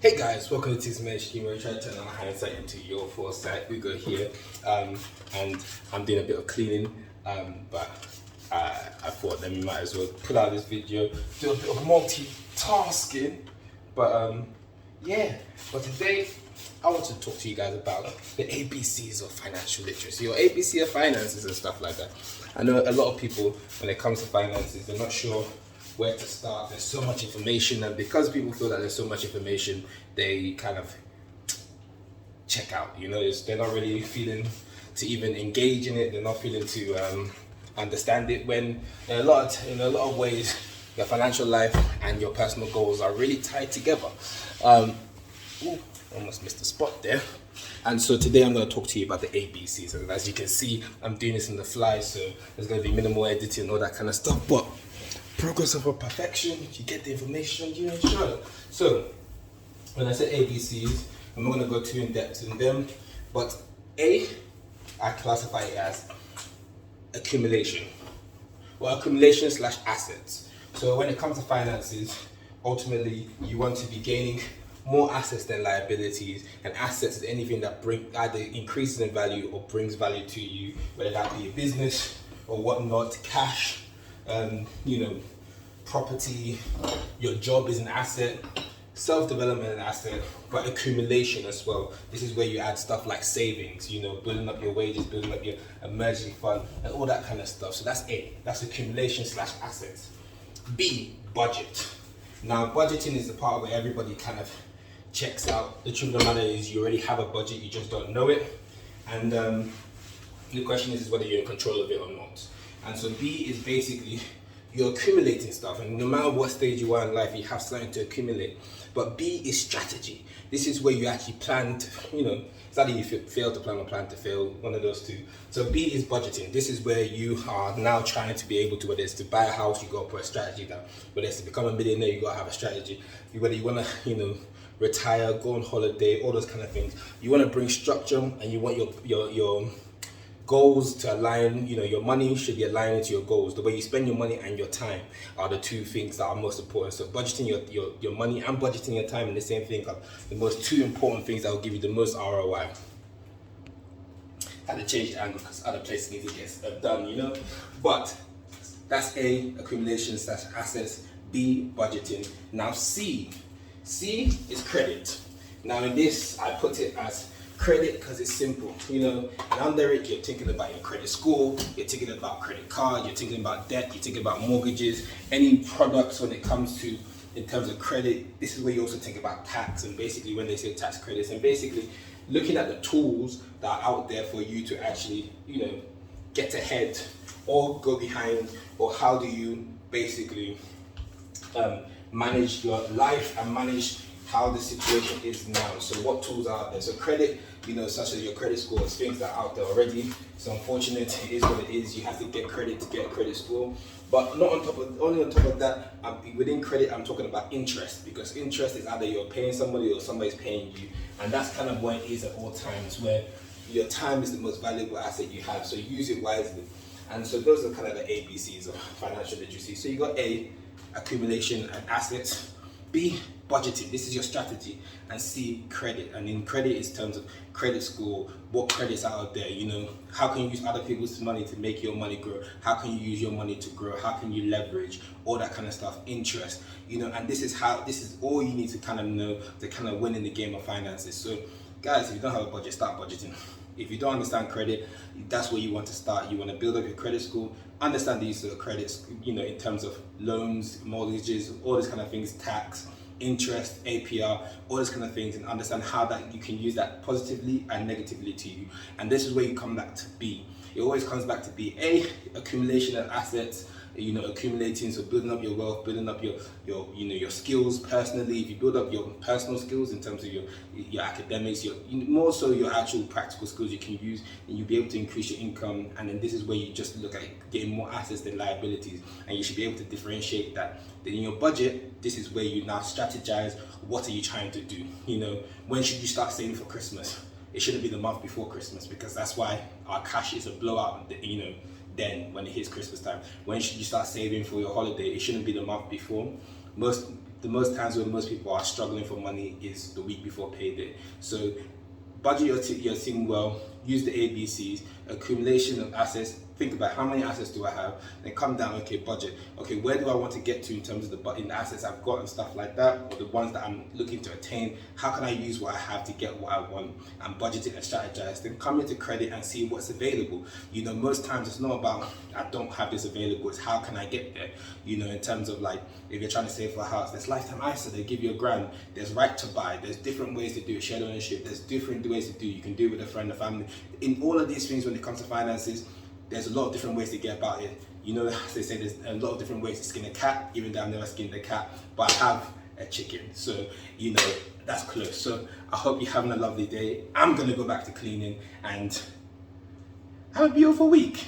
Hey guys, welcome to Team Scheme where we try to turn our hindsight into your foresight. Ugo here, and I'm doing a bit of cleaning, but I thought that we might as well put out this video, do a bit of multitasking. But yeah, but today I want to talk to you guys about the ABCs of financial literacy or ABC of finances and stuff like that. I know a lot of people, when it comes to finances, they're not sure where to start. There's so much information, and because people feel that there's so much information, they kind of check out. They're not really feeling to even engage in it. They're not feeling to understand it. When in a lot of ways, your financial life and your personal goals are really tied together. Ooh, almost missed the spot there. And so today I'm going to talk to you about the ABCs. And as you can see, I'm doing this on the fly, so there's going to be minimal editing and all that kind of stuff. But progress over perfection, you get the information, you ensure it. So when I say ABCs, I'm not going to go too in depth in them. But A, I classify it as accumulation. Well, accumulation slash assets. So when it comes to finances, ultimately you want to be gaining more assets than liabilities, and assets is anything that either increases in value or brings value to you, whether that be a business or whatnot, cash, property. Your job is an asset, self-development an asset, but accumulation as well. This is where you add stuff like savings, building up your wages, building up your emergency fund, and all that kind of stuff. So that's A, that's accumulation slash assets. B, budget. Now, budgeting is the part where everybody kind of checks out. The truth of the matter is you already have a budget, you just don't know it. And the question is whether you're in control of it or not. And so B is basically you're accumulating stuff, and no matter what stage you are in life, you have something to accumulate. But B is strategy. This is where you actually plan to, it's either you fail to plan or plan to fail, one of those two. So B is budgeting. This is where you are now trying to be able to, whether it's to buy a house, you got to put a strategy down. Whether it's to become a millionaire, you got to have a strategy. Whether you want to, retire, go on holiday, all those kind of things. You want to bring structure, and you want your goals to align. Your money should be aligning to your goals. The way you spend your money and your time are the two things that are most important. So budgeting your money and budgeting your time in the same thing are the most two important things that will give you the most ROI. Had to change the angle because other places need to get done, But that's A, accumulation slash assets. B, budgeting. Now C is credit. Now in this, I put it as credit because it's simple, and under it, you're thinking about your credit score, you're thinking about credit card, you're thinking about debt, you're thinking about mortgages, any products when it comes to, in terms of credit. This is where you also think about tax, and basically when they say tax credits, and basically looking at the tools that are out there for you to actually, get ahead or go behind, or how do you basically manage your life and manage how the situation is now. So what tools are out there? So credit, such as your credit scores, things that are out there already. So unfortunately, it is what it is. You have to get credit to get a credit score. But not only on top of that, within credit, I'm talking about interest, because interest is either you're paying somebody or somebody's paying you. And that's kind of what it is at all times, where your time is the most valuable asset you have. So use it wisely. And so those are kind of the ABCs of financial literacy. So you got A, accumulation and assets. B, budgeting. This is your strategy. And C, credit. And in credit, it's terms of credit score, what credits are out there. How can you use other people's money to make your money grow? How can you use your money to grow? How can you leverage all that kind of stuff? Interest. And this is all you need to kind of know to kind of win in the game of finances. So, guys, if you don't have a budget, start budgeting. If you don't understand credit, that's where you want to start. You want to build up your credit score, understand the use of credits, in terms of loans, mortgages, all these kind of things, tax, interest, APR, all those kind of things, and understand how that you can use that positively and negatively to you. And this is where you come back to B. It always comes back to B. A, accumulation of assets, accumulating, so building up your wealth, building up your skills personally. If you build up your personal skills in terms of your academics, more so your actual practical skills you can use, and you'll be able to increase your income. And then this is where you just look at getting more assets than liabilities, and you should be able to differentiate that. Then in your budget, this is where you now strategize. What are you trying to do? When should you start saving for Christmas? It shouldn't be the month before Christmas, because that's why our cash is a blowout. Then when it hits Christmas time, when should you start saving for your holiday? It shouldn't be the month before. Most the most times when most people are struggling for money is the week before payday. So budget your team well, use the ABCs, accumulation of assets. Think about how many assets do I have, then come down, okay, budget. Okay, where do I want to get to in terms of the assets I've got and stuff like that, or the ones that I'm looking to attain? How can I use what I have to get what I want, and budget it and strategize? Then come into credit and see what's available. You know, most times it's not about I don't have this available, it's how can I get there? You know, in terms of like, if you're trying to save for a house, there's lifetime ISA, they give you £1,000. There's right to buy, there's different ways to do it, shared ownership, there's different ways to do it. You can do it with a friend or family. In all of these things, when it comes to finances, there's a lot of different ways to get about it. You know, as they say, there's a lot of different ways to skin a cat, even though I've never skinned a cat, but I have a chicken. So, you know, that's close. So I hope you're having a lovely day. I'm gonna go back to cleaning and have a beautiful week.